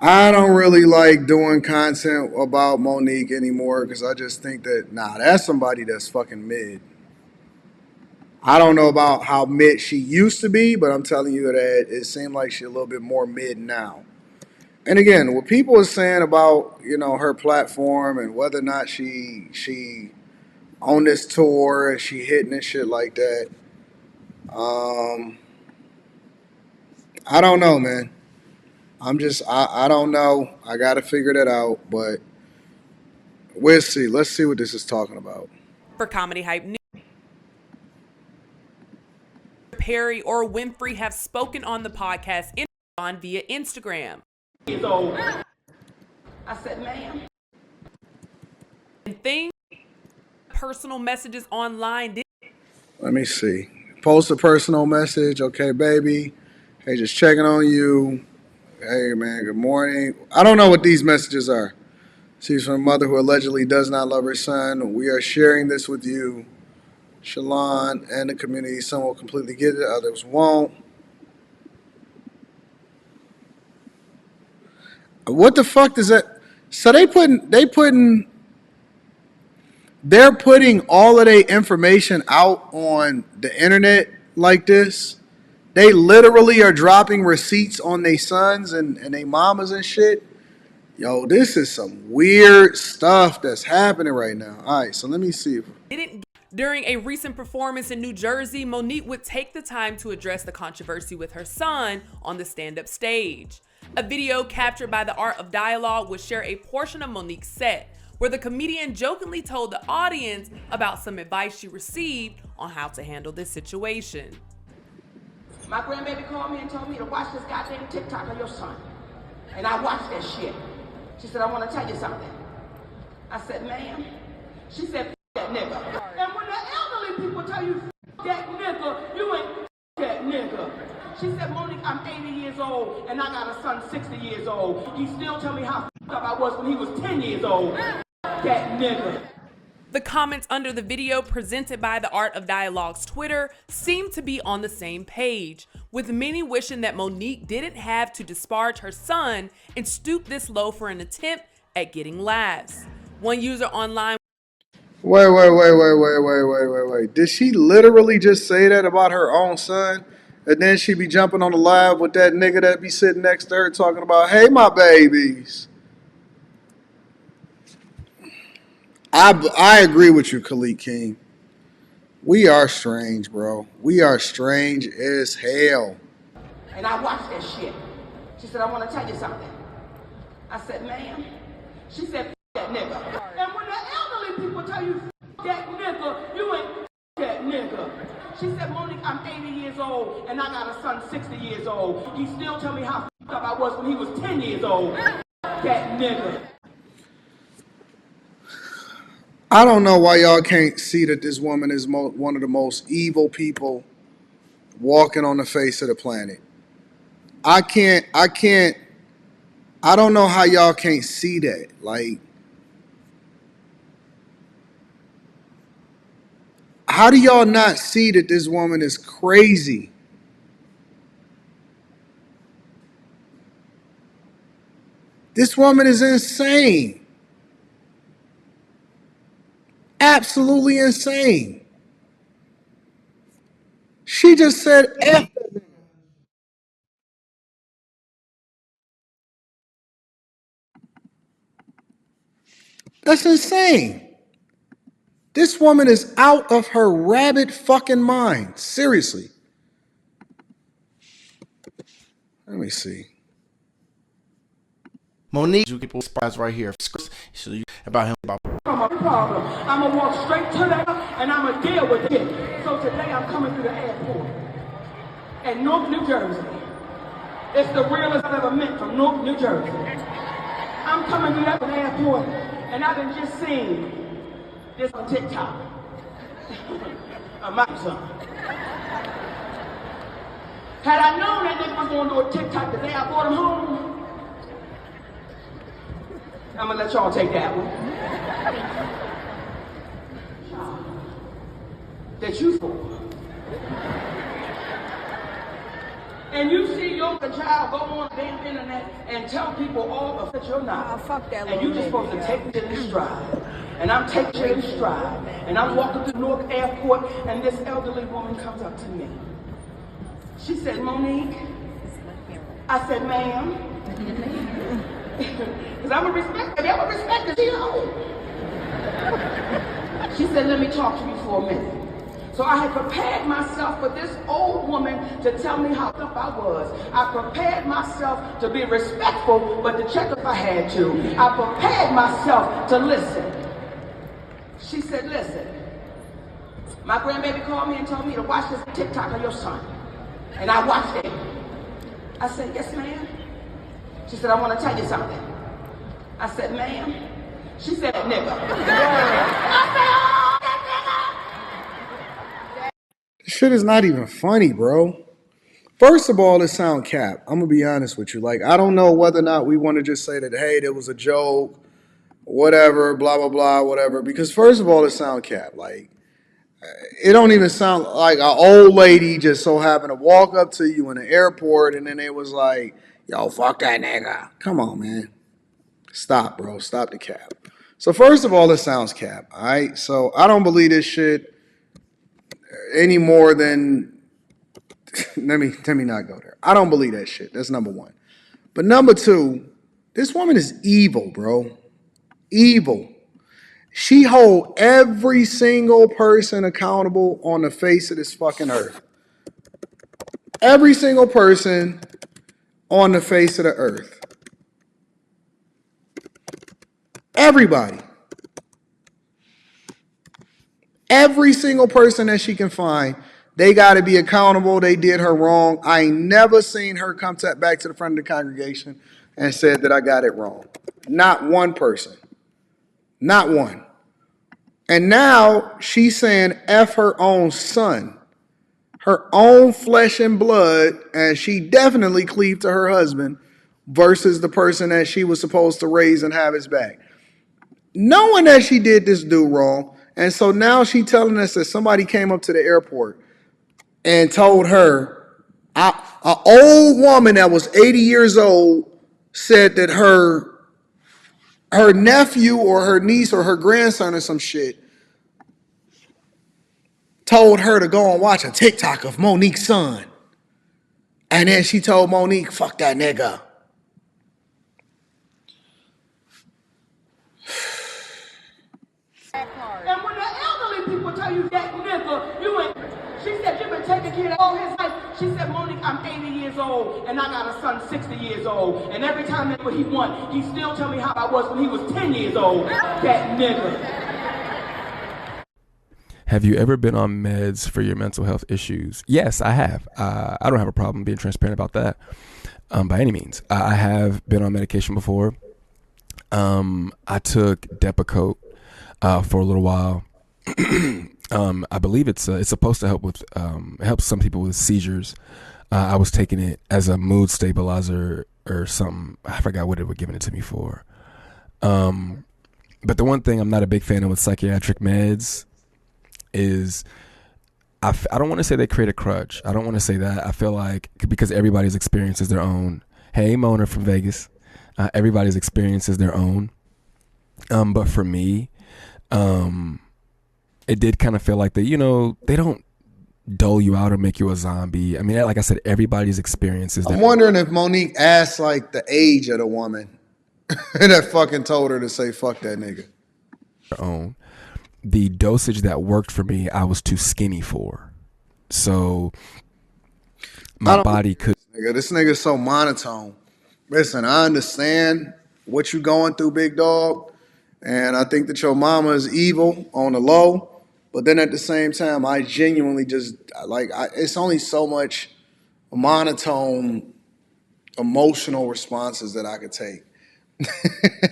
I don't really like doing content about Monique anymore because I just think that, nah, that's somebody that's fucking mid. I don't know about how mid she used to be, but I'm telling you that it seemed like she's a little bit more mid now. And again, what people are saying about, her platform and whether or not she on this tour and she hitting and shit like that, um, I don't know, man. I don't know. I got to figure that out, but we'll see. Let's see what this is talking about. For Comedy Hype News, Perry or Winfrey have spoken on the podcast on via Instagram. So I said, ma'am. And things, personal messages online. Let me see. Post a personal message. Okay, baby. Hey, just checking on you. Hey, man, good morning. I don't know what these messages are. She's from a mother who allegedly does not love her son. We are sharing this with you, Shalon, and the community. Some will completely get it, others won't. What the fuck does that? So they're putting all of their information out on the internet like this. They literally are dropping receipts on their sons and their mamas and shit. Yo, this is some weird stuff that's happening right now. All right, so let me see. During a recent performance in New Jersey, Monique would take the time to address the controversy with her son on the stand-up stage. A video captured by the Art of Dialogue would share a portion of Monique's set, where the comedian jokingly told the audience about some advice she received on how to handle this situation. My grandbaby called me and told me to watch this goddamn TikTok of your son. And I watched that shit. She said, I want to tell you something. I said, ma'am. She said, that nigga. And when the elderly people tell you, that nigga, you ain't that nigga. She said, Monique, I'm 80 years old and I got a son 60 years old. You still tell me how up I was when he was 10 years old. That nigga. The comments under the video presented by the Art of Dialogue's Twitter seem to be on the same page, with many wishing that Monique didn't have to disparage her son and stoop this low for an attempt at getting laughs. One user online. Wait. Did she literally just say that about her own son? And then she be jumping on the live with that nigga that be sitting next to her talking about, hey, my babies. I agree with you, Khalid King. We are strange, bro. We are strange as hell. And I watched that shit. She said, I want to tell you something. I said, ma'am. She said, that nigga. And when the elderly people tell you, that nigga, you ain't that nigga. She said, Monique, I'm 80 years old and I got a son 60 years old. You still tell me how up I was when he was 10 years old. That nigga. I don't know why y'all can't see that this woman is one of the most evil people walking on the face of the planet. I don't know how y'all can't see that. Like, how do y'all not see that this woman is crazy? This woman is insane. Absolutely insane. She just said F. That's insane. This woman is out of her rabbit fucking mind. Seriously. Let me see. Monique, you people spies right here. About him. From a problem. I'm going to walk straight to that and I'm going to deal with it. So today I'm coming to the airport at Newark, New Jersey. It's the realest I've ever met from Newark, New Jersey. I'm coming to that airport and I've been just seeing this on TikTok. My son. Had I known that nigga was going to do a TikTok the day I brought him home, I'm going to let y'all take that one. That you for. And you see your child go on the damn internet and tell people all of that you're not. Oh, fuck that and you're just supposed to take it in stride. And I'm taking it in stride. And I'm walking through Newark Airport, and this elderly woman comes up to me. She said, Monique. I said, ma'am. Because I'm a respecter. I'm a respecter. She old. She said, let me talk to you for a minute. So I had prepared myself for this old woman to tell me how tough I was. I prepared myself to be respectful, but to check if I had to. I prepared myself to listen. She said, listen, my grandbaby called me and told me to watch this TikTok of your son. And I watched it. I said, yes, ma'am. She said, I want to tell you something. I said, ma'am. She said, nigga. I said, oh, that nigga. Shit is not even funny, bro. First of all, it sound cap. I'm gonna be honest with you. Like, I don't know whether or not we want to just say that, hey, there was a joke, whatever, blah, blah, blah, whatever. Because first of all, it sound cap. Like, it don't even sound like an old lady just so happened to walk up to you in the airport and then it was like, yo, fuck that nigga. Come on, man. Stop, bro. Stop the cap. So first of all, it sounds cap, all right? So I don't believe this shit any more than, let me not go there. I don't believe that shit. That's number one. But number two, this woman is evil, bro. Evil. She hold every single person accountable on the face of this fucking earth. Every single person on the face of the earth. Everybody. Every single person that she can find, they got to be accountable. They did her wrong. I ain't never seen her come back to the front of the congregation and said that I got it wrong. Not one person. Not one. And now she's saying F her own son, her own flesh and blood, and she definitely cleaved to her husband versus the person that she was supposed to raise and have his back. Knowing that she did this dude wrong, and so now she telling us that somebody came up to the airport and told her, an old woman that was 80 years old said that her nephew or her niece or her grandson or some shit told her to go and watch a TikTok of Monique's son. And then she told Monique, fuck that nigga. And when the elderly people tell you that nigga, you ain't. She said, you've been taking care of all his life. She said, Monique, I'm 80 years old, and I got a son 60 years old. And every time that he won, he still tell me how I was when he was 10 years old. That nigga. Have you ever been on meds for your mental health issues? Yes, I have. I don't have a problem being transparent about that by any means. I have been on medication before. I took Depakote for a little while. I believe it's supposed to help with it helps some people with seizures. I was taking it as a mood stabilizer or something. I forgot what they were giving it to me for. But the one thing I'm not a big fan of with psychiatric meds is I don't want to say they create a crutch. I don't want to say that. I feel like because everybody's experience is their own. Hey, Mona from Vegas. Everybody's experience is their own. But for me, it did kind of feel like that, they don't dull you out or make you a zombie. I mean, like I said, everybody's experience is their own. I'm wondering if Monique asked like the age of the woman that fucking told her to say fuck that nigga. Own. The dosage that worked for me, I was too skinny for. So my body could. This nigga's so monotone. Listen, I understand what you going through, big dog. And I think that your mama is evil on the low. But then at the same time, I genuinely just, it's only so much monotone emotional responses that I could take.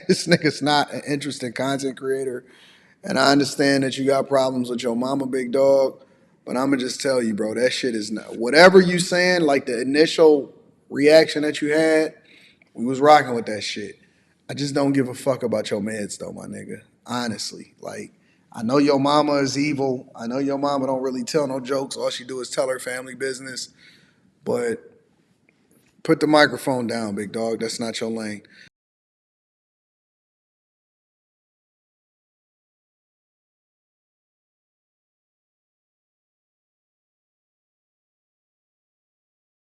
This nigga's not an interesting content creator. And I understand that you got problems with your mama, big dog. But I'm going to just tell you, bro, that shit is not. Whatever you saying, like the initial reaction that you had, we was rocking with that shit. I just don't give a fuck about your meds, though, my nigga. Honestly. Like, I know your mama is evil. I know your mama don't really tell no jokes. All she do is tell her family business. But Put the microphone down, big dog. That's not your lane.